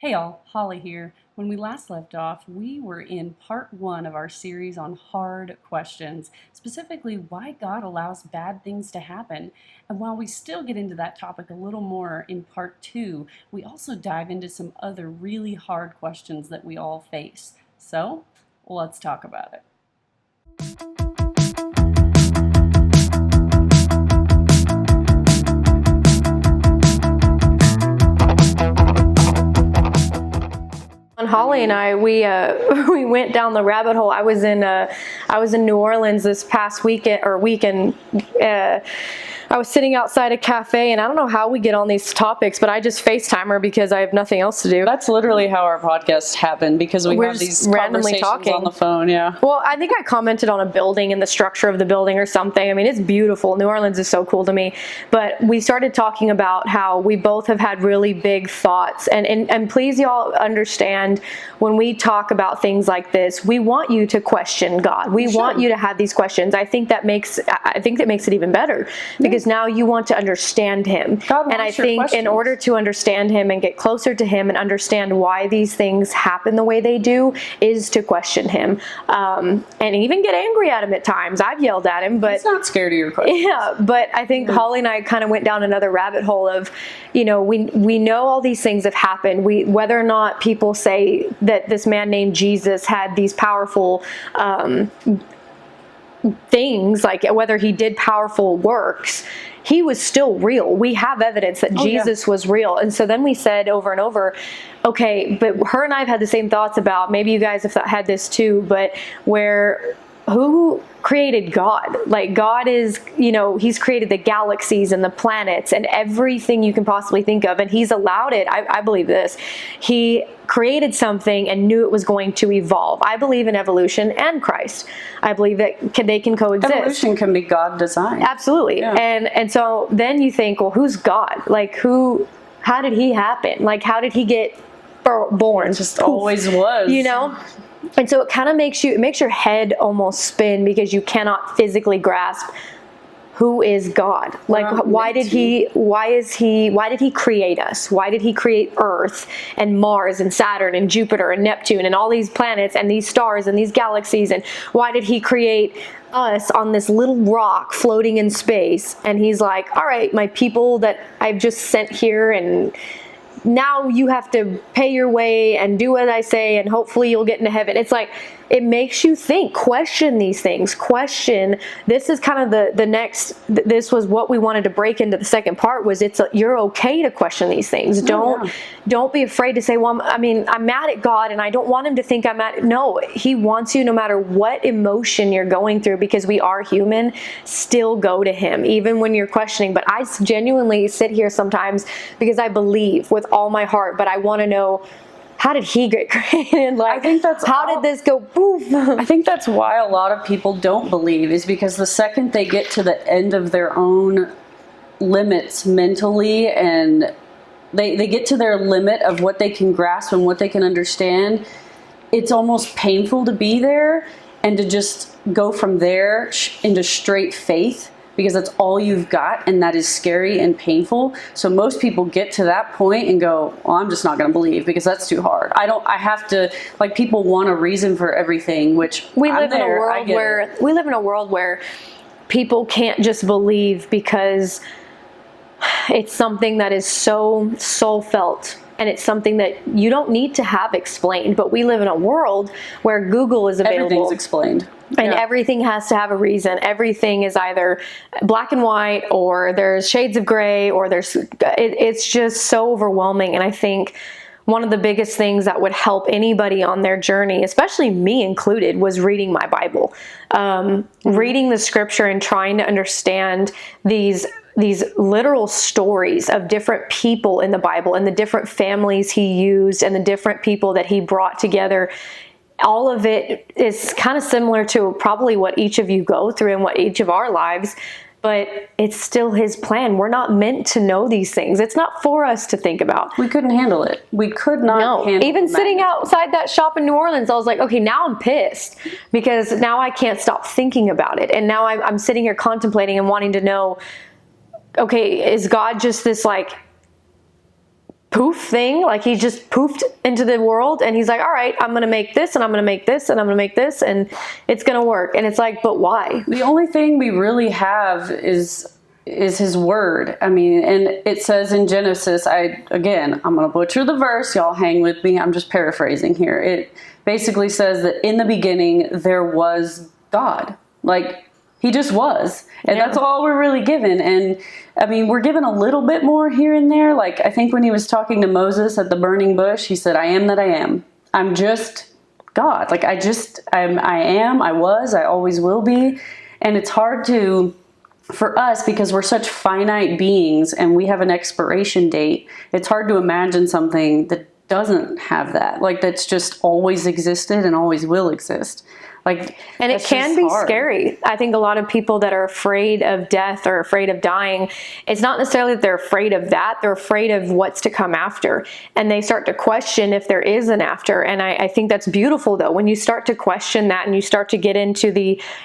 Hey all, Holly here. When we last left off, we were in part one of our series on hard questions, specifically why God allows bad things to happen. And while we still get into that topic a little more in part two, we also dive into some other really hard questions that we all face. So, let's talk about it. Holly and I, we we went down the rabbit hole. I was in New Orleans this past weekend. I was sitting outside a cafe, and I don't know how we get on these topics, but I just FaceTime her because I have nothing else to do. That's literally how our podcasts happen, because we're have these randomly talking on the phone. Yeah. Well, I think I commented on a building and the structure of the building or something. I mean, it's beautiful. New Orleans is so cool to me. But we started talking about how we both have had really big thoughts, and please y'all understand, when we talk about things like this, we want you to question God. We want you to have these questions. I think that makes it even better, because now you want to understand Him. And I think in order to understand Him and get closer to Him and understand why these things happen the way they do, is to question Him, and even get angry at Him at times. I've yelled at Him, but He's not scared of your questions. Yeah, but I think Holly and I kind of went down another rabbit hole of, we know all these things have happened. Whether or not people say that this man named Jesus had these powerful things, like whether he did powerful works, he was still real. We have evidence that Jesus was real. And so then we said over and over, okay, but her and I have had the same thoughts about, maybe you guys have had this too, but who created God? Like, God is, He's created the galaxies and the planets and everything you can possibly think of, and He's allowed it. I believe this. He created something and knew it was going to evolve. I believe in evolution and Christ. I believe that they can coexist. Evolution can be God designed. Absolutely. Yeah. And so then you think, well, who's God? Like, how did He happen? Like, how did He get born? It just always was. And so it kind of makes your head almost spin, because you cannot physically grasp who is God. Like, why did He create us? Why did He create Earth and Mars and Saturn and Jupiter and Neptune and all these planets and these stars and these galaxies? And why did He create us on this little rock floating in space? And He's like, all right, my people that I've just sent here, and now you have to pay your way and do what I say, and hopefully you'll get into heaven. It's like, it makes you think, question these things, this is kind of the next, this was what we wanted to break into the second part, was you're okay to question these things. Don't be afraid to say, well, I'm mad at God and I don't want Him to think I'm mad. No, He wants you, no matter what emotion you're going through, because we are human, still go to Him, even when you're questioning. But I genuinely sit here sometimes because I believe with all my heart, but I want to know, how did He get created? Like, I think how did this go poof? I think that's why a lot of people don't believe, is because the second they get to the end of their own limits mentally, and they get to their limit of what they can grasp and what they can understand, it's almost painful to be there and to just go from there into straight faith, because that's all you've got, and that is scary and painful. So most people get to that point and go, well, I'm just not going to believe, because that's too hard. I have to, like, people want a reason for everything, which we live in a world where people can't just believe because it's something that is so soul felt, and it's something that you don't need to have explained. But we live in a world where Google is available. Everything's explained. And everything has to have a reason. Everything is either black and white, or there's shades of gray, or it's just so overwhelming. And I think one of the biggest things that would help anybody on their journey, especially me included, was reading my Bible. Reading the scripture and trying to understand these literal stories of different people in the Bible, and the different families He used, and the different people that He brought together. All of it is kind of similar to probably what each of you go through and what each of our lives, but it's still His plan. We're not meant to know these things. It's not for us to think about. We couldn't handle it. We could not handle it. Even sitting outside that shop in New Orleans, I was like, okay, now I'm pissed, because now I can't stop thinking about it. And now I'm sitting here contemplating and wanting to know, okay, is God just this, like, poof thing. Like he just poofed into the world and he's like, all right, I'm going to make this and I'm going to make this and I'm going to make this and it's going to work. And it's like, but why? The only thing we really have is his word. I mean, and it says in Genesis, I'm going to butcher the verse. Y'all hang with me. I'm just paraphrasing here. It basically says that in the beginning there was God. Like, he just was. And that's all we're really given. And I mean, we're given a little bit more here and there. Like, I think when he was talking to Moses at the burning bush, he said, I am that I am. I'm just God. Like, I am, I was, I always will be. And it's hard for us, because we're such finite beings and we have an expiration date, it's hard to imagine something that doesn't have that. Like, that's just always existed and always will exist. Like, and it can be scary. I think a lot of people that are afraid of death or afraid of dying, it's not necessarily that they're afraid of that. They're afraid of what's to come after. And they start to question if there is an after. And I think that's beautiful, though, when you start to question that and you start to get into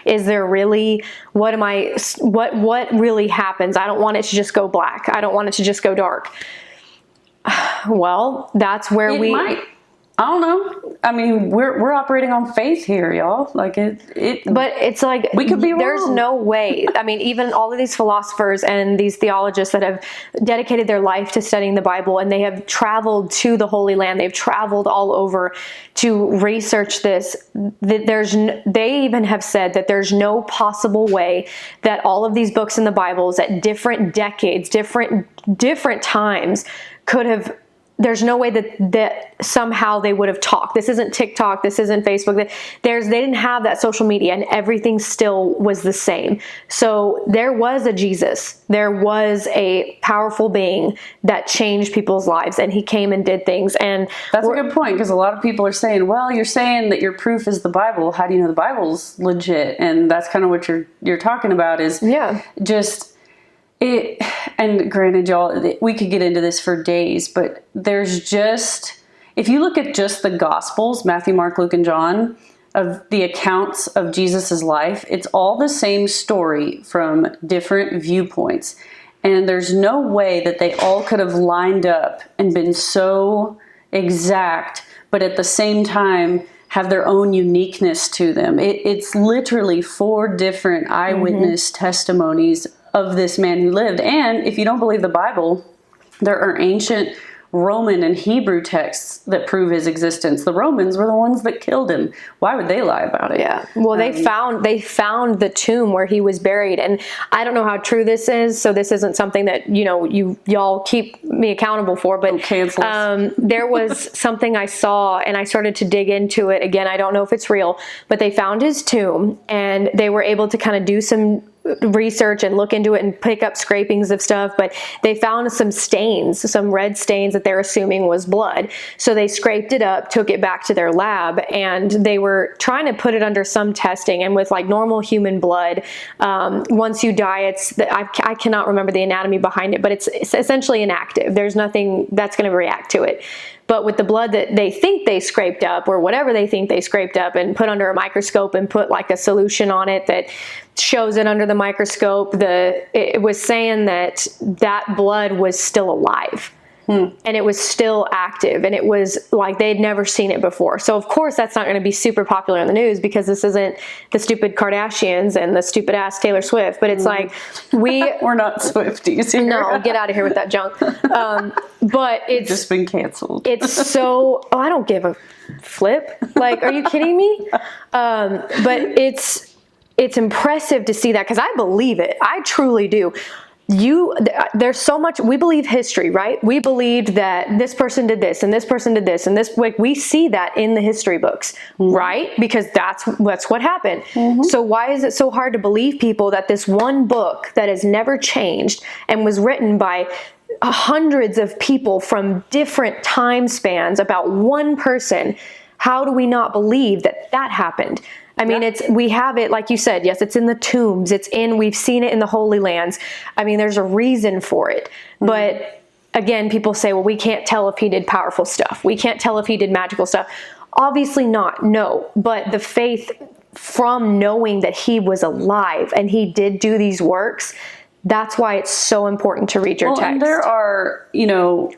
is there really, what really happens? I don't want it to just go black. I don't want it to just go dark. Well, that's where it might. I don't know. I mean, we're operating on faith here, y'all. Like but it's like, we could be wrong. There's no way. I mean, even all of these philosophers and these theologians that have dedicated their life to studying the Bible, and they have traveled to the Holy Land, they've traveled all over to research this. They even have said that there's no possible way that all of these books in the Bibles at different decades, different times could have. There's no way that somehow they would have talked. This isn't TikTok. This isn't Facebook. They didn't have that social media, and everything still was the same. So there was a Jesus. There was a powerful being that changed people's lives, and he came and did things. And that's a good point, because a lot of people are saying, well, you're saying that your proof is the Bible. How do you know the Bible's legit? And that's kind of what you're talking about is just... And granted, y'all, we could get into this for days, but there's just, if you look at just the Gospels, Matthew, Mark, Luke, and John, of the accounts of Jesus's life, it's all the same story from different viewpoints. And there's no way that they all could have lined up and been so exact, but at the same time have their own uniqueness to them. It's literally 4 different eyewitness testimonies of this man who lived. And if you don't believe the Bible, there are ancient Roman and Hebrew texts that prove his existence. The Romans were the ones that killed him. Why would they lie about it? Yeah. Well, they found the tomb where he was buried, and I don't know how true this is, so this isn't something that y'all keep me accountable for. But there was something I saw, and I started to dig into it again. I don't know if it's real, but they found his tomb, and they were able to kind of do some research and look into it and pick up scrapings of stuff, but they found some stains, some red stains that they're assuming was blood. So they scraped it up, took it back to their lab, and they were trying to put it under some testing. And with like normal human blood, once you die, I cannot remember the anatomy behind it, but it's essentially inactive. There's nothing that's going to react to it. But with the blood that they think they scraped up, or whatever they think they scraped up and put under a microscope and put like a solution on it that shows it under the microscope, it was saying that blood was still alive. And it was still active, and it was like they'd never seen it before. So of course that's not going to be super popular in the news, because this isn't the stupid Kardashians and the stupid ass Taylor Swift, but it's like we're not Swifties here. No, get out of here with that junk. But it's just been canceled. It's so, I don't give a flip. Like, are you kidding me? But it's impressive to see that, because I believe it. I truly do. There's so much, we believe history, right? We believed that this person did this and this person did this and this, like, we see that in the history books, right? Because that's what happened. So why is it so hard to believe people that this one book that has never changed and was written by hundreds of people from different time spans about one person, how do we not believe that happened? I mean, we have it, like you said, yes, it's in the tombs, we've seen it in the Holy Lands. I mean, there's a reason for it. But again, people say, well, we can't tell if he did powerful stuff. We can't tell if he did magical stuff. Obviously not, no. But the faith from knowing that he was alive and he did do these works, That's why it's so important to read your Well, text. and there are,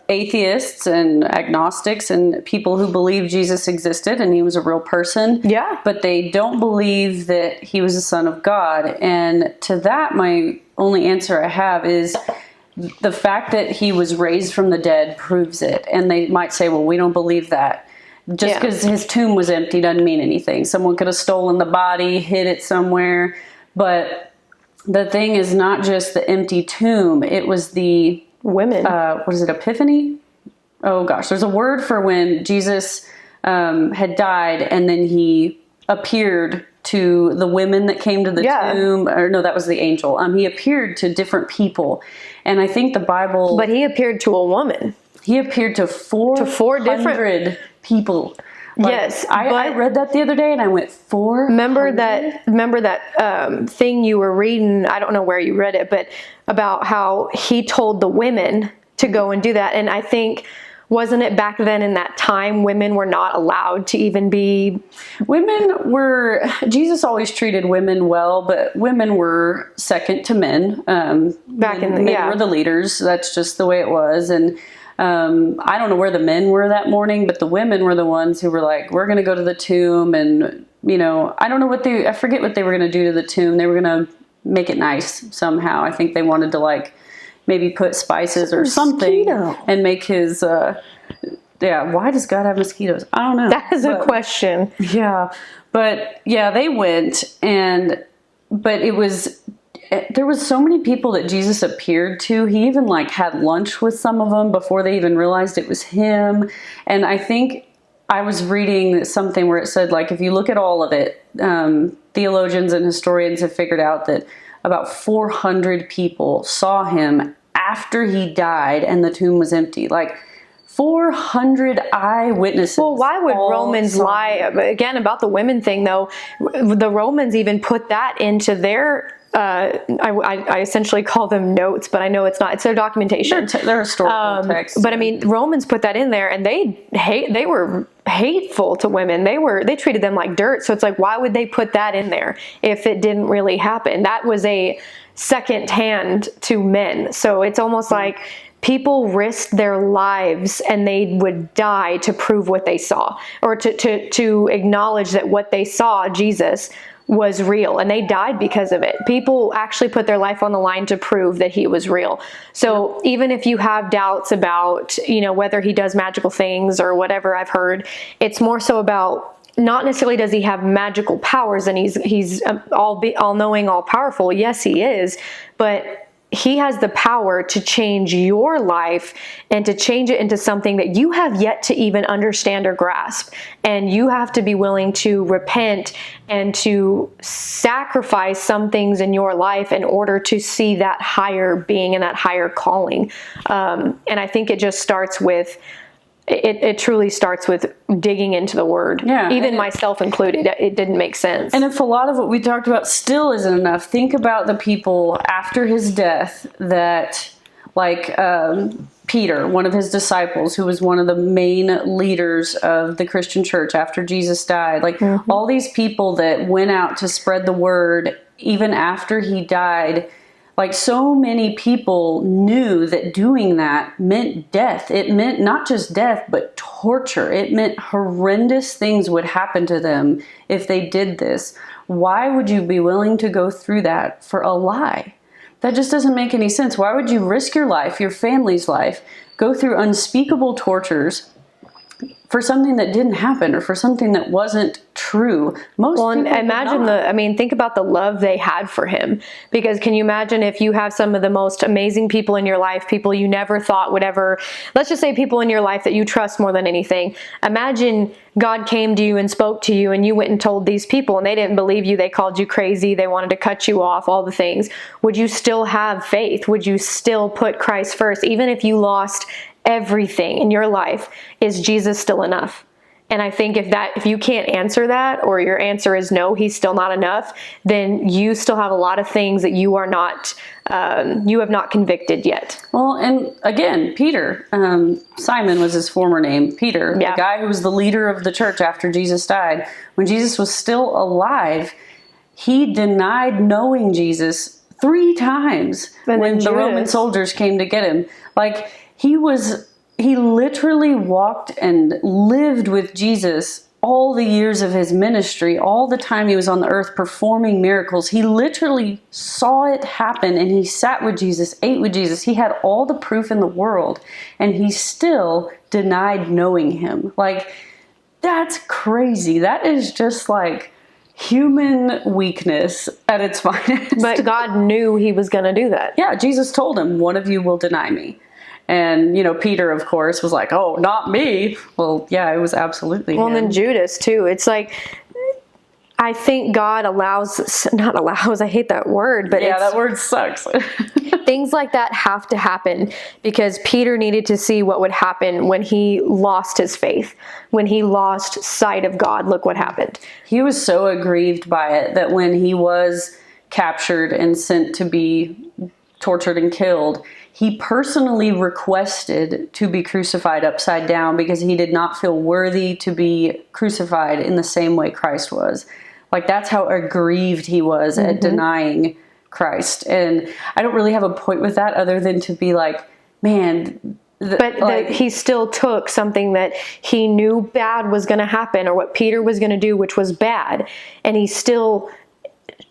atheists and agnostics and people who believe Jesus existed and he was a real person. Yeah. But they don't believe that he was the Son of God. And to that, my only answer I have is the fact that he was raised from the dead proves it. And they might say, well, we don't believe that. Just because his tomb was empty doesn't mean anything. Someone could have stolen the body, hid it somewhere. But the thing is not just the empty tomb. It was the women. what is it, Epiphany? Oh gosh, there's a word for when Jesus had died and then he appeared to the women that came to the tomb. Or no, that was the angel. He appeared to different people. And I think the Bible... But he appeared to a woman. He appeared to 400 different people. Yes, I read that the other day and I went, 400? Remember that thing you were reading, I don't know where you read it, but about how he told the women to go and do that. And I think, wasn't it back then in that time, women were not allowed to even be... Jesus always treated women well, but women were men were the leaders. That's just the way it was. And I don't know where the men were that morning, but the women were the ones who were like, we're going to go to the tomb. And, I don't know I forget what they were going to do to the tomb. They were going to make it nice somehow. I think they wanted to maybe put spices or something and make his, why does God have mosquitoes? I don't know. That is a question. Yeah. But yeah, they went but it was, there was so many people that Jesus appeared to. He even had lunch with some of them before they even realized it was him. And I think I was reading something where it said, if you look at all of it, theologians and historians have figured out that about 400 people saw him after he died and the tomb was empty. 400 eyewitnesses. Well, why would Romans lie again about the women thing, though? The Romans even put that into their I essentially call them notes, but I know it's not. It's their documentation. They're historical texts. But I mean, Romans put that in there, and they were hateful to women. They treated them like dirt. So it's why would they put that in there if it didn't really happen? That was a second hand to men. So it's almost like people risked their lives and they would die to prove what they saw, or to acknowledge that what they saw, Jesus, was real, and they died because of it. People actually put their life on the line to prove that he was real. So even if you have doubts about, whether he does magical things or whatever I've heard, it's more so about, not necessarily does he have magical powers and he's all-knowing, all-powerful. Yes, he is, but he has the power to change your life and to change it into something that you have yet to even understand or grasp. And you have to be willing to repent and to sacrifice some things in your life in order to see that higher being and that higher calling. And I think it just starts with, it truly starts with digging into the word. Yeah, even myself included, it didn't make sense. And if a lot of what we talked about still isn't enough, think about the people after his death that, Peter, one of his disciples, who was one of the main leaders of the Christian church after Jesus died. All these people that went out to spread the word even after he died. So many people knew that doing that meant death. It meant not just death, but torture. It meant horrendous things would happen to them if they did this. Why would you be willing to go through that for a lie? That just doesn't make any sense. Why would you risk your life, your family's life, go through unspeakable tortures for something that didn't happen or for something that wasn't true? Think about the love they had for him. Because can you imagine if you have some of the most amazing people in your life, people you never thought would ever, let's just say people in your life that you trust more than anything. Imagine God came to you and spoke to you and you went and told these people and they didn't believe you. They called you crazy. They wanted to cut you off, all the things. Would you still have faith? Would you still put Christ first? Even if you lost everything in your life, is Jesus still enough? And I think if you can't answer that, or your answer is no, he's still not enough, then you still have a lot of things that you are not, you have not convicted yet. Well, and again, Peter, Simon was his former name, Peter, the guy who was the leader of the church after Jesus died. When Jesus was still alive, he denied knowing Jesus 3 times And when then the Roman Judas. soldiers came to get him. Like, he literally walked and lived with Jesus all the years of his ministry, all the time he was on the earth performing miracles. He literally saw it happen, and he sat with Jesus, ate with Jesus. He had all the proof in the world, and he still denied knowing him. Like, that's crazy. That is just like human weakness at its finest. But God knew he was going to do that. Yeah, Jesus told him, one of you will deny me. And, Peter, of course, was like, oh, not me. Well, yeah, it was absolutely Well, him. and then Judas too. It's like, I think God not allows, I hate that word, but Yeah, that word sucks. things like that have to happen because Peter needed to see what would happen when he lost his faith, when he lost sight of God. Look what happened. He was so aggrieved by it that when he was captured and sent to be tortured and killed, he personally requested to be crucified upside down because he did not feel worthy to be crucified in the same way Christ was. Like, that's how aggrieved he was at denying Christ. And I don't really have a point with that other than to be like, man. But he still took something that he knew bad was going to happen, or what Peter was going to do, which was bad, and he still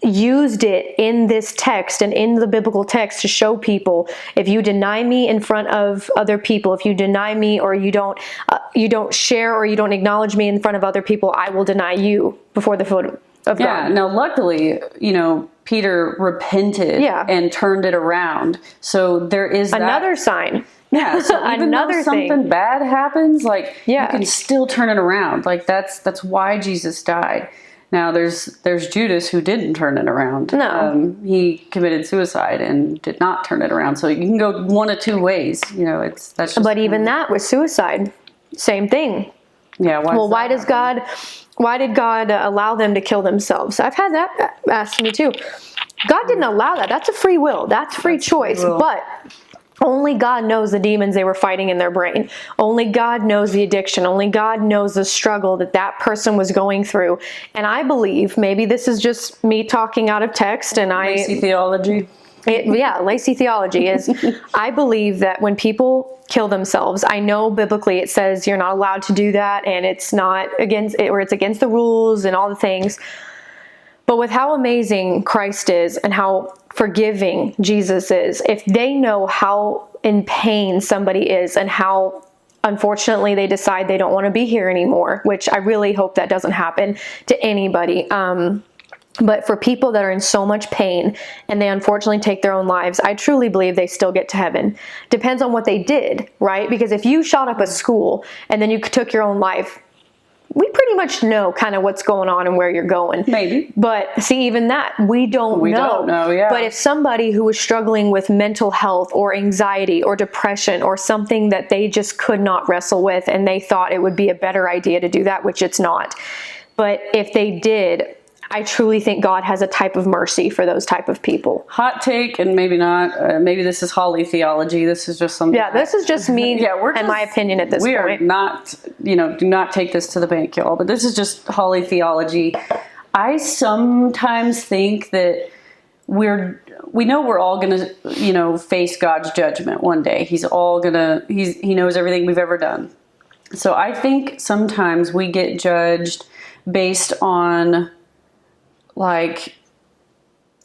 used it in this text and in the biblical text to show people, if you deny me in front of other people, if you deny me or you don't share or you don't acknowledge me in front of other people, I will deny you before the foot of Yeah, God. now luckily, Peter repented and turned it around. So there is Another sign. Yeah, so even Another though something thing. bad happens, like, you Yeah. can still turn it around. Like, that's why Jesus died. Now there's Judas who didn't turn it around. No. He committed suicide and did not turn it around. So you can go one of two ways. That's just. But even that was suicide. Same thing. Yeah. Why did God allow them to kill themselves? I've had that asked me too. God didn't allow that. That's a free will. That's free choice. will. But only God knows the demons they were fighting in their brain. Only God knows the addiction. Only God knows the struggle that person was going through. And I believe, maybe this is just me talking out of text, and Lazy theology. Lacy theology is, I believe that when people kill themselves, I know biblically it says you're not allowed to do that, and it's not against it, or it's against the rules and all the things. But with how amazing Christ is and how forgiving Jesus is, if they know how in pain somebody is and how unfortunately they decide they don't want to be here anymore, which I really hope that doesn't happen to anybody. But for people that are in so much pain and they unfortunately take their own lives, I truly believe they still get to heaven. Depends on what they did, right? Because if you shot up a school and then you took your own life, we pretty much know kind of what's going on and where you're going. Maybe. But see, even that, we don't know. Don't know, yeah. But if somebody who was struggling with mental health or anxiety or depression or something that they just could not wrestle with, and they thought it would be a better idea to do that, which it's not. But if they did, I truly think God has a type of mercy for those type of people. Hot take, and maybe not. Maybe this is Holly theology. This is just something. Yeah, this is just me and my opinion at this point. We are not, do not take this to the bank, y'all. But this is just Holly theology. I sometimes think that we know we're all gonna, face God's judgment one day. He knows everything we've ever done. So I think sometimes we get judged based on, like,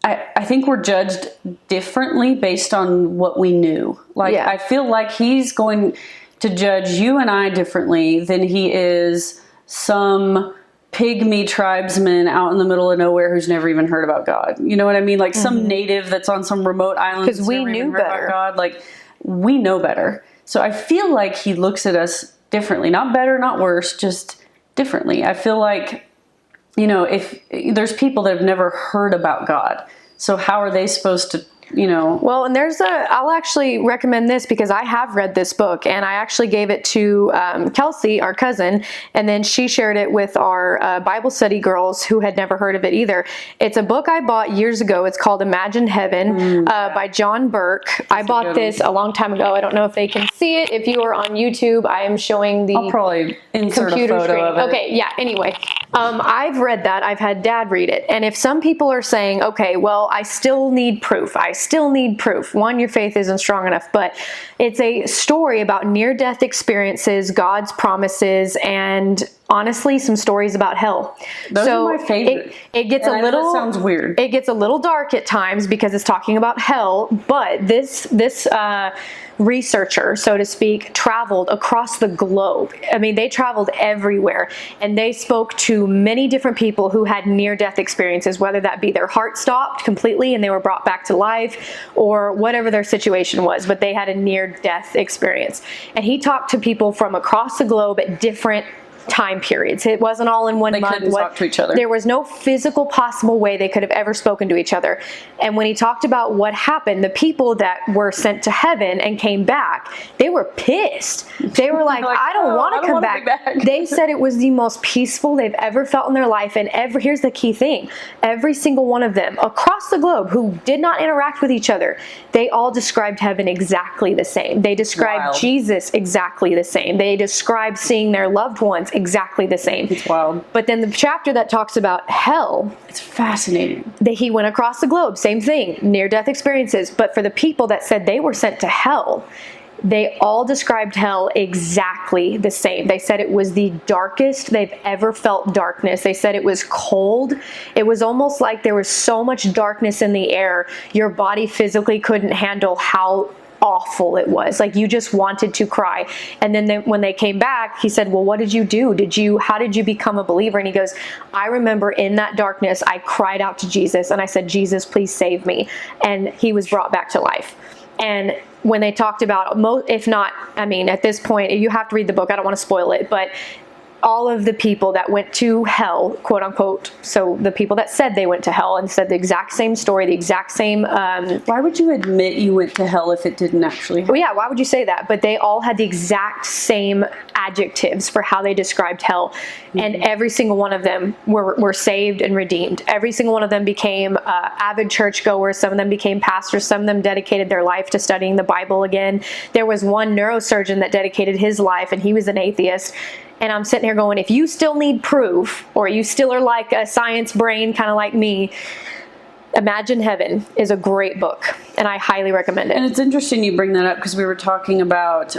I think we're judged differently based on what we knew. Like, Yeah. I feel like he's going to judge you and I differently than he is some pygmy tribesman out in the middle of nowhere who's never even heard about God. You know what I mean? Like some native that's on some remote island. 'Cause that's we never knew even heard about better. God. Like, we know better. So I feel like he looks at us differently. Not better, not worse, just differently. I feel like, if there's people that have never heard about God, so how are they supposed to, Well, and I'll actually recommend this because I have read this book, and I actually gave it to Kelsey, our cousin, and then she shared it with our Bible study girls who had never heard of it either. It's a book I bought years ago. It's called Imagine Heaven by John Burke. I bought this a long time ago. I don't know if they can see it. If you are on YouTube, I am showing the I'll probably insert a computer photo screen. of it. Okay, yeah, anyway. I've read that. I've had Dad read it. And if some people are saying, okay, well, I still need proof. I still need proof. One, your faith isn't strong enough. But it's a story about near-death experiences, God's promises, and honestly, some stories about hell. Those are my favorite. It gets And a I know little. that sounds weird. It gets a little dark at times because it's talking about hell. But this researcher, so to speak, traveled across the globe. I mean, they traveled everywhere, and they spoke to many different people who had near-death experiences, whether that be their heart stopped completely and they were brought back to life, or whatever their situation was, but they had a near-death experience. And he talked to people from across the globe at different time periods. It wasn't all in one month. They couldn't talk to each other. There was no physical possible way they could have ever spoken to each other. And when he talked about what happened, the people that were sent to heaven and came back, they were pissed. They were like, I don't want to come back. They said it was the most peaceful they've ever felt in their life. And here's the key thing. Every single one of them across the globe who did not interact with each other, they all described heaven exactly the same. They described Jesus exactly the same. They described seeing their loved ones exactly the same. It's wild. But then the chapter that talks about hell, It's fascinating. he went across the globe, same thing, near-death experiences. But for the people that said they were sent to hell, they all described hell exactly the same. They said it was the darkest they've ever felt darkness. They said it was cold. It was almost like there was so much darkness in the air, your body physically couldn't handle how awful it was. Like, you just wanted to cry. And then when they came back, he said, well, what did you do? How did you become a believer? And he goes, I remember in that darkness, I cried out to Jesus and I said, Jesus, please save me. And he was brought back to life. And when they talked about, if not, I mean, at this point, you have to read the book. I don't want to spoil it, but all of the people that went to hell, quote unquote, so the people that said they went to hell and said the exact same story, the exact same. Why would you admit you went to hell if it didn't actually happen? Well, yeah, why would you say that? But they all had the exact same adjectives for how they described hell. Mm-hmm. And every single one of them were saved and redeemed. Every single one of them became avid churchgoers. Some of them became pastors. Some of them dedicated their life to studying the Bible again. There was one neurosurgeon that dedicated his life, and he was an atheist. And I'm sitting here going, if you still need proof, or you still are like a science brain, kind of like me, Imagine Heaven is a great book, and I highly recommend it. And it's interesting you bring that up because we were talking about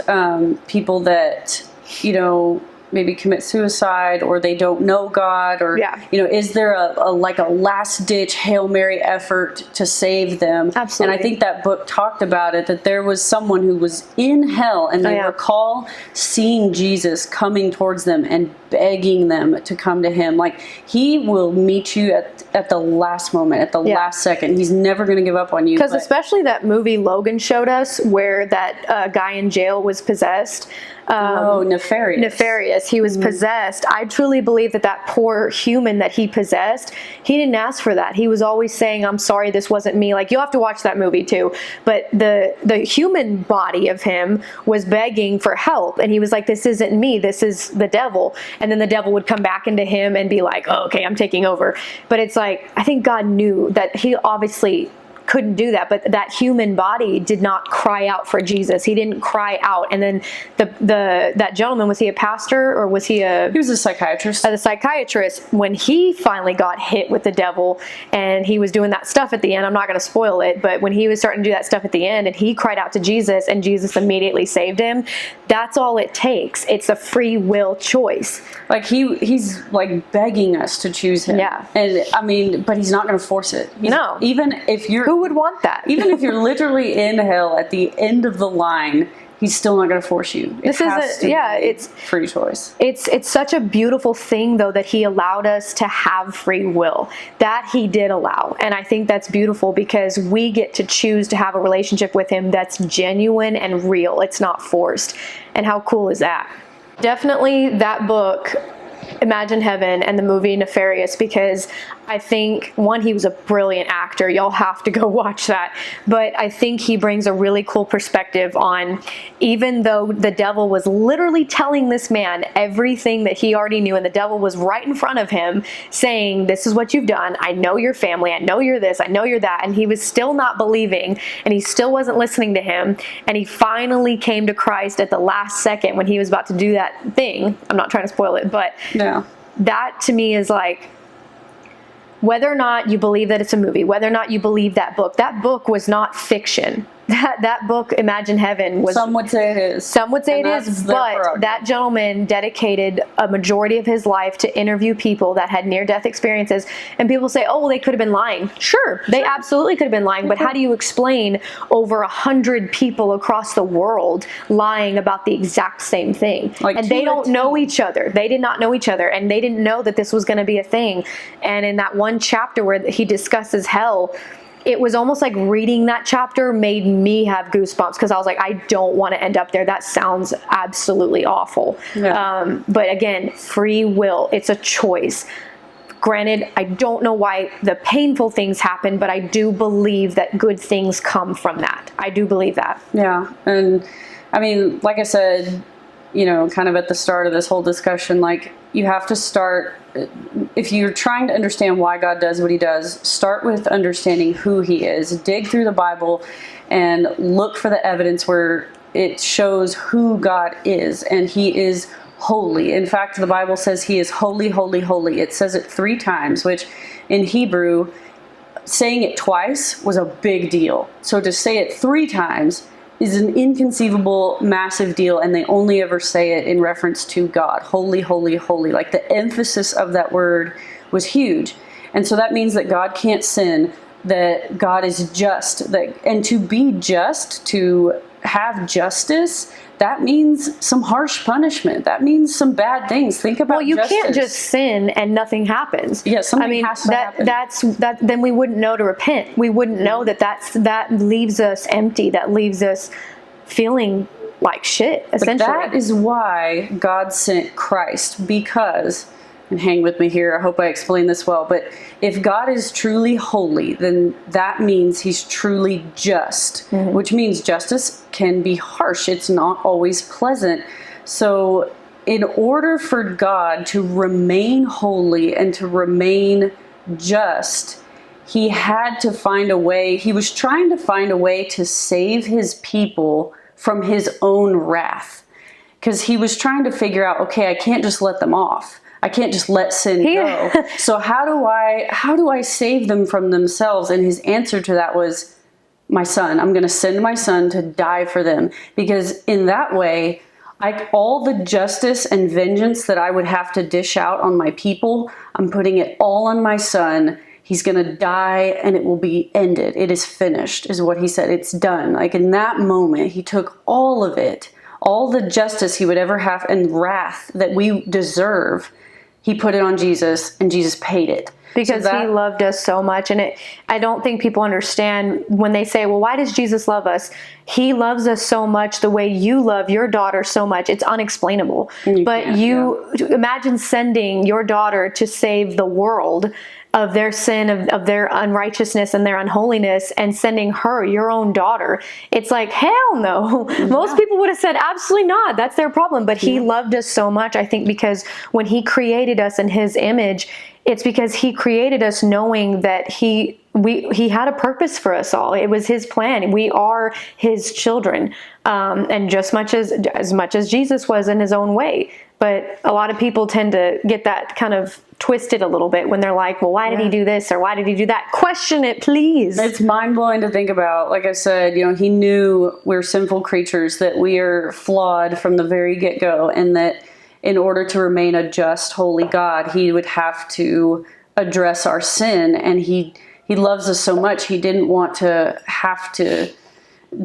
people that, maybe commit suicide, or they don't know God, or, is there a last ditch Hail Mary effort to save them? Absolutely. And I think that book talked about it, that there was someone who was in hell and they recall seeing Jesus coming towards them and begging them to come to him. Like, he will meet you at the last moment, at the last second. He's never going to give up on you. Because especially that movie Logan showed us, where that guy in jail was possessed. Nefarious. Nefarious. He was possessed. I truly believe that poor human that he possessed, he didn't ask for that. He was always saying, I'm sorry, this wasn't me. Like, you'll have to watch that movie too. But the human body of him was begging for help. And he was like, this isn't me. This is the devil. And then the devil would come back into him and be like, oh, okay, I'm taking over. But it's like, I think God knew that he obviously couldn't do that, but that human body did not cry out for Jesus. He didn't cry out. And then that gentleman, was he a pastor or was he He was a psychiatrist. The psychiatrist, when he finally got hit with the devil and he was doing that stuff at the end, I'm not going to spoil it, but when he was starting to do that stuff at the end and he cried out to Jesus and Jesus immediately saved him, that's all it takes. It's a free will choice. Like, he's like begging us to choose him. Yeah. And I mean, but he's not going to force it. No. Even if you're... Who would want that? Even if you're literally in hell at the end of the line, he's still not going to force you. It's free choice. It's such a beautiful thing, though, that he allowed us to have free will. That he did allow. And I think that's beautiful because we get to choose to have a relationship with him that's genuine and real. It's not forced. And how cool is that? Definitely that book, Imagine Heaven, and the movie Nefarious, because I think, one, he was a brilliant actor. Y'all have to go watch that. But I think he brings a really cool perspective on, even though the devil was literally telling this man everything that he already knew, and the devil was right in front of him saying, this is what you've done. I know your family. I know you're this. I know you're that. And he was still not believing, and he still wasn't listening to him. And he finally came to Christ at the last second when he was about to do that thing. I'm not trying to spoil it, but... Yeah. that to me is like, whether or not you believe that it's a movie, whether or not you believe that book was not fiction. That book, Imagine Heaven, was... Some would say it is. Some would say it is, but that gentleman dedicated a majority of his life to interview people that had near-death experiences. And people say, oh, well, they could have been lying. Sure, they absolutely could have been lying, but how do you explain over 100 people across the world lying about the exact same thing? Like, and they don't know each other. They did not know each other, and they didn't know that this was going to be a thing. And in that one chapter where he discusses hell, it was almost like reading that chapter made me have goosebumps, because I was like, I don't want to end up there. That sounds absolutely awful. Yeah. But again, free will, it's a choice. Granted, I don't know why the painful things happen, but I do believe that good things come from that. I do believe that. Yeah. And I mean, like I said, you know, kind of at the start of this whole discussion, like, you have to start, if you're trying to understand why God does what he does, start with understanding who he is. Dig through the Bible and look for the evidence where it shows who God is. And he is holy. In fact, the Bible says he is holy, holy, holy. It says it 3 times, which in Hebrew, saying it twice was a big deal. So to say it 3 times is an inconceivable, massive deal, and they only ever say it in reference to God. Holy, holy, holy. Like, the emphasis of that word was huge. And so that means that God can't sin, that God is just, and to be just, to have justice, that means some harsh punishment. That means some bad things. Think about Well, you justice. can't just sin and nothing happens. Yeah, something has to happen. Then we wouldn't know to repent. We wouldn't know that leaves us empty. That leaves us feeling like shit, essentially. But that is why God sent Christ, because, and hang with me here, I hope I explain this well, but if God is truly holy, then that means he's truly just, which means justice can be harsh. It's not always pleasant. So in order for God to remain holy and to remain just, he had to find a way. He was trying to find a way to save his people from his own wrath, because he was trying to figure out, okay, I can't just let them off. I can't just let sin go. So how do I save them from themselves? And his answer to that was, my son. I'm going to send my son to die for them, because in that way, all the justice and vengeance that I would have to dish out on my people, I'm putting it all on my son. He's going to die and it will be ended. It is finished, is what he said. It's done. Like, in that moment, he took all of it, all the justice he would ever have and wrath that we deserve. He put it on Jesus, and Jesus paid it. Because he loved us so much. And I don't think people understand when they say, well, why does Jesus love us? He loves us so much the way you love your daughter so much. It's unexplainable. But imagine sending your daughter to save the world of their sin, of their unrighteousness and their unholiness, and sending her, your own daughter. It's like, hell no. Most people would have said, absolutely not. That's their problem. But he loved us so much, I think, because when he created us in his image, it's because he created us knowing that he had a purpose for us all. It was his plan. We are his children. And just as much as Jesus was in his own way. But a lot of people tend to get that kind of twisted a little bit when they're like, well, why did he do this or why did he do that? Question it, please. It's mind-blowing to think about. Like I said, he knew we're sinful creatures, that we are flawed from the very get-go, and that in order to remain a just, holy God, he would have to address our sin. And he loves us so much, he didn't want to have to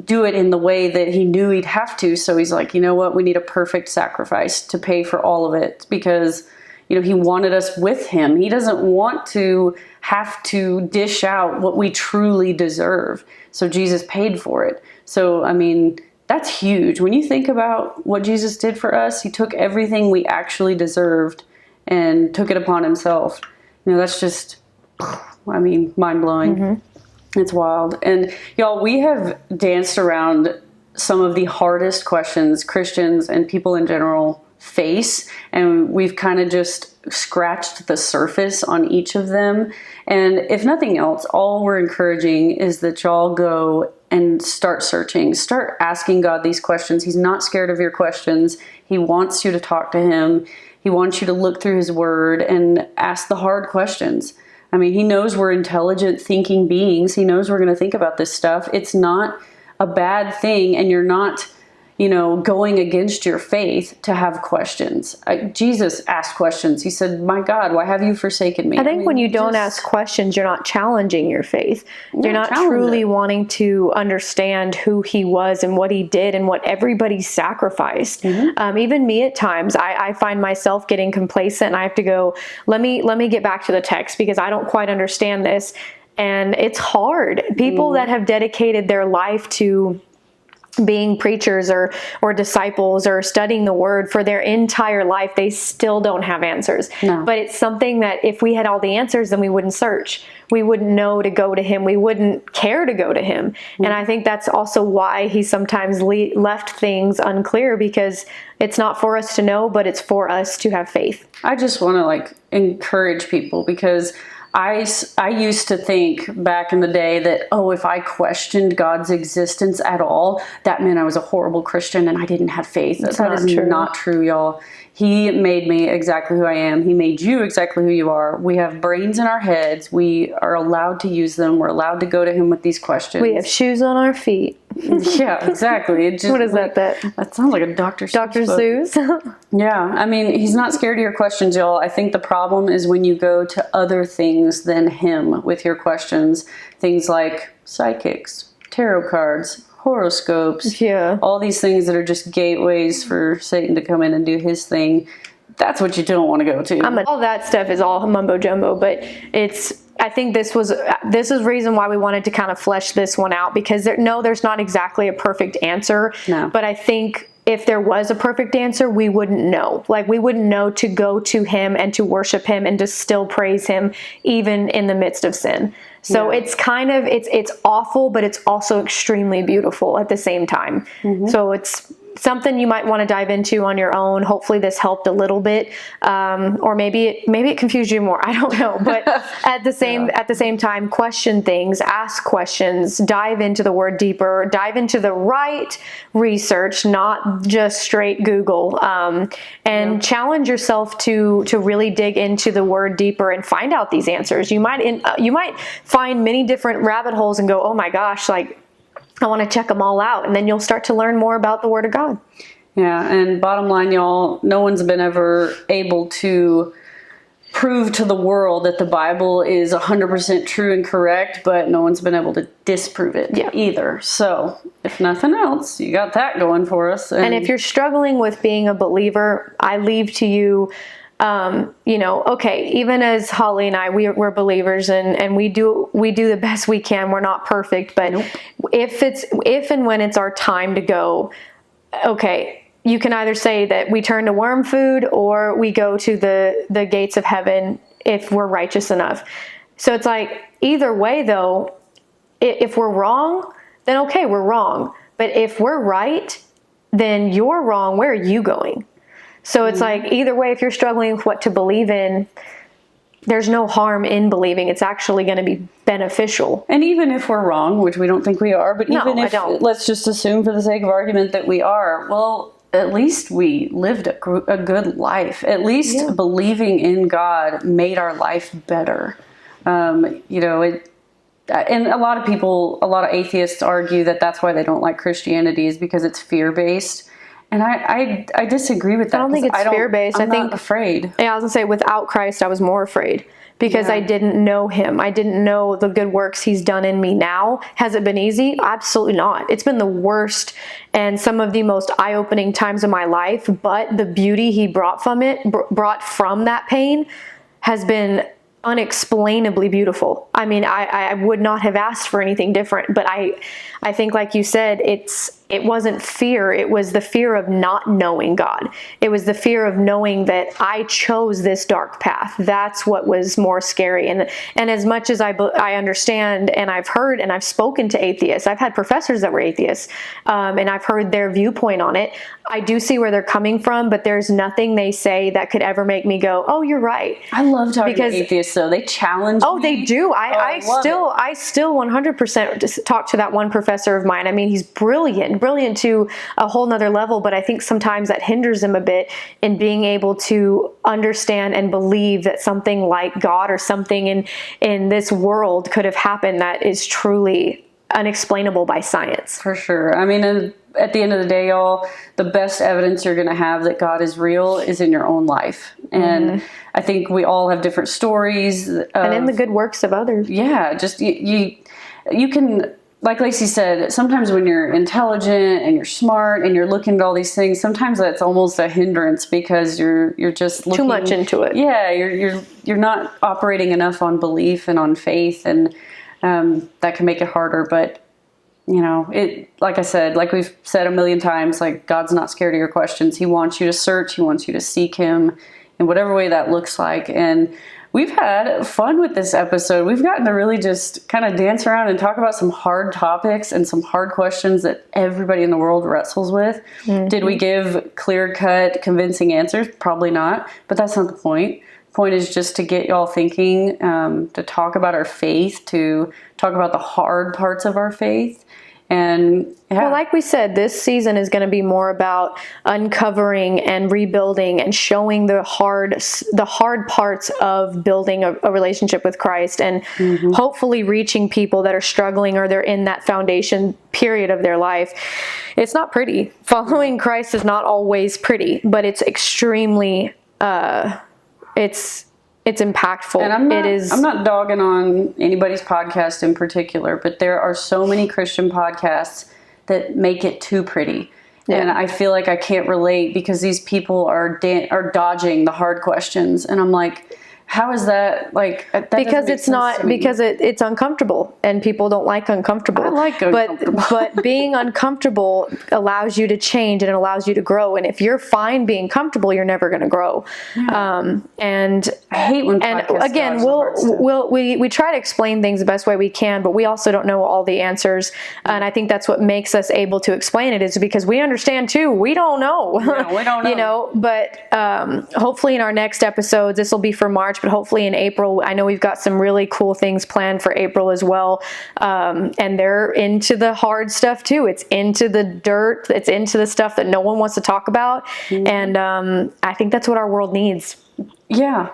do it in the way that he knew he'd have to. So he's like, you know what? We need a perfect sacrifice to pay for all of it, because he wanted us with him. He doesn't want to have to dish out what we truly deserve. So Jesus paid for it. So, I mean, that's huge. When you think about what Jesus did for us, he took everything we actually deserved and took it upon himself. That's just, mind-blowing. It's wild. And y'all, we have danced around some of the hardest questions Christians and people in general face, and we've kind of just scratched the surface on each of them. And if nothing else, all we're encouraging is that y'all go and start searching, start asking God these questions. He's not scared of your questions. He wants you to talk to him. He wants you to look through his word and ask the hard questions. I mean, he knows we're intelligent thinking beings. He knows we're going to think about this stuff. It's not a bad thing, and you're not, going against your faith to have questions. Jesus asked questions. He said, "My God, why have you forsaken me?" I think when you don't ask questions, you're not challenging your faith. You're not truly wanting to understand who he was and what he did and what everybody sacrificed. Mm-hmm. Even me at times, I find myself getting complacent, and I have to go, let me get back to the text because I don't quite understand this. And it's hard. People that have dedicated their life to being preachers or disciples or studying the word for their entire life, they still don't have answers. No. But it's something that if we had all the answers, then we wouldn't search. We wouldn't know to go to him. We wouldn't care to go to him. And I think that's also why he sometimes left things unclear, because it's not for us to know, but it's for us to have faith. I just want to encourage people, because I used to think back in the day that, if I questioned God's existence at all, that meant I was a horrible Christian and I didn't have faith. That is not true, y'all. He made me exactly who I am. He made you exactly who you are. We have brains in our heads. We are allowed to use them. We're allowed to go to him with these questions. We have shoes on our feet. Yeah, exactly. What is that? That sounds like a Dr. Seuss. Yeah, I mean, he's not scared of your questions, y'all. I think the problem is when you go to other things than him with your questions. Things like psychics, tarot cards, horoscopes, all these things that are just gateways for Satan to come in and do his thing. That's what you don't want to go to. All that stuff is all mumbo jumbo, but I think this is reason why we wanted to kind of flesh this one out, because there's not exactly a perfect answer. No. But I think if there was a perfect answer, we wouldn't know. We wouldn't know to go to him and to worship him and to still praise him even in the midst of sin. So it's kind of, it's awful, but it's also extremely beautiful at the same time. Mm-hmm. So it's something you might want to dive into on your own. Hopefully this helped a little bit. Or maybe it confused you more. I don't know. But at the same time, question things, ask questions, dive into the word deeper, dive into the right research, not just straight Google, and challenge yourself to really dig into the word deeper and find out these answers. You might find many different rabbit holes and go, oh my gosh, I want to check them all out. And then you'll start to learn more about the Word of God. Yeah, and bottom line, y'all, no one's been ever able to prove to the world that the Bible is 100% true and correct, but no one's been able to disprove it either. So, if nothing else, you got that going for us. And if you're struggling with being a believer, I leave to you, okay, even as Holly and I, we're believers and we do the best we can. We're not perfect, but if and when it's our time to go, okay, you can either say that we turn to worm food or we go to the gates of heaven if we're righteous enough. So it's either way though, if we're wrong, then okay, we're wrong. But if we're right, then you're wrong. Where are you going? So it's either way, if you're struggling with what to believe in, there's no harm in believing. It's actually going to be beneficial. And even if we're wrong, which we don't think we are, but let's just assume for the sake of argument that we are, well, at least we lived a good life. At least believing in God made our life better. And a lot of atheists argue that that's why they don't like Christianity, is because it's fear-based. And I disagree with that. I don't think it's fear-based. I'm not afraid. Yeah, I was going to say, without Christ, I was more afraid because I didn't know him. I didn't know the good works he's done in me now. Has it been easy? Absolutely not. It's been the worst and some of the most eye-opening times of my life, but the beauty he brought from that pain has been unexplainably beautiful. I mean, I would not have asked for anything different, but I think, like you said, it wasn't fear. It was the fear of not knowing God. It was the fear of knowing that I chose this dark path. That's what was more scary. And as much as I understand, and I've heard and I've spoken to atheists, I've had professors that were atheists, and I've heard their viewpoint on it. I do see where they're coming from, but there's nothing they say that could ever make me go, oh, you're right. I love talking to atheists, though. They challenge me. Oh, they do. I still 100% talk to that one professor of mine. I mean, he's brilliant, and brilliant to a whole nother level, but I think sometimes that hinders them a bit in being able to understand and believe that something like God or something in this world could have happened that is truly unexplainable by science. For sure. I mean, and at the end of the day, y'all, the best evidence you're going to have that God is real is in your own life. And I think we all have different stories. And in the good works of others. Yeah, just you can, like Lacey said, sometimes when you're intelligent and you're smart and you're looking at all these things, sometimes that's almost a hindrance because you're just looking Too much into it. Yeah, you're not operating enough on belief and on faith, and that can make it harder. But you know, like I said, like we've said a million times, like God's not scared of your questions. He wants you to search. He wants you to seek him in whatever way that looks like. And we've had fun with this episode. We've gotten to really just kind of dance around and talk about some hard topics and some hard questions that everybody in the world wrestles with. Did we give clear-cut, convincing answers? Probably not, but that's not the point. The point is just to get y'all thinking, to talk about our faith, to talk about the hard parts of our faith. And yeah. Well, like we said, this season is going to be more about uncovering and rebuilding and showing the hard parts of building a relationship with Christ, and hopefully reaching people that are struggling or they're in that foundation period of their life. It's not pretty. Following Christ is not always pretty, but it's extremely it's impactful. And I'm not dogging on anybody's podcast in particular, but there are so many Christian podcasts that make it too pretty. Yeah. And I feel like I can't relate because these people are dodging the hard questions. And I'm like, how is that like? That because it's not, because it's uncomfortable and people don't like uncomfortable. I like uncomfortable. But being uncomfortable allows you to change and it allows you to grow. And if you're fine being comfortable, you're never going to grow. Yeah. And I hate when podcasts again, we try to explain things the best way we can, but we also don't know all the answers. And I think that's what makes us able to explain it, is because we understand too. We don't know. No, we don't know. You know, but hopefully in our next episodes, this will be for March, but hopefully in April, I know we've got some really cool things planned for April as well. And they're into the hard stuff too. It's into the dirt. It's into the stuff that no one wants to talk about. And I think that's what our world needs. Yeah,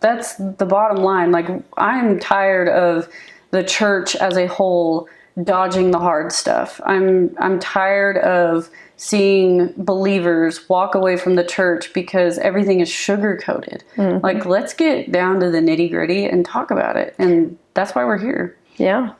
that's the bottom line. Like, I'm tired of the church as a whole dodging the hard stuff. I'm tired of seeing believers walk away from the church because everything is sugar-coated. Like, let's get down to the nitty-gritty and talk about it. And that's why we're here. Yeah.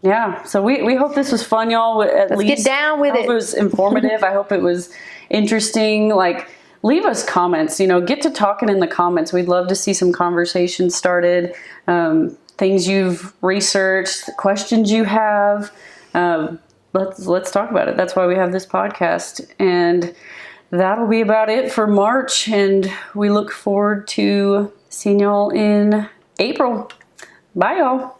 Yeah. So we hope this was fun, y'all. Let's get down with it. I hope it was informative. I hope it was interesting. Like, leave us comments, get to talking in the comments. We'd love to see some conversations started. Things you've researched, questions you have. Let's talk about it. That's why we have this podcast. And that'll be about it for March. And we look forward to seeing y'all in April. Bye, y'all.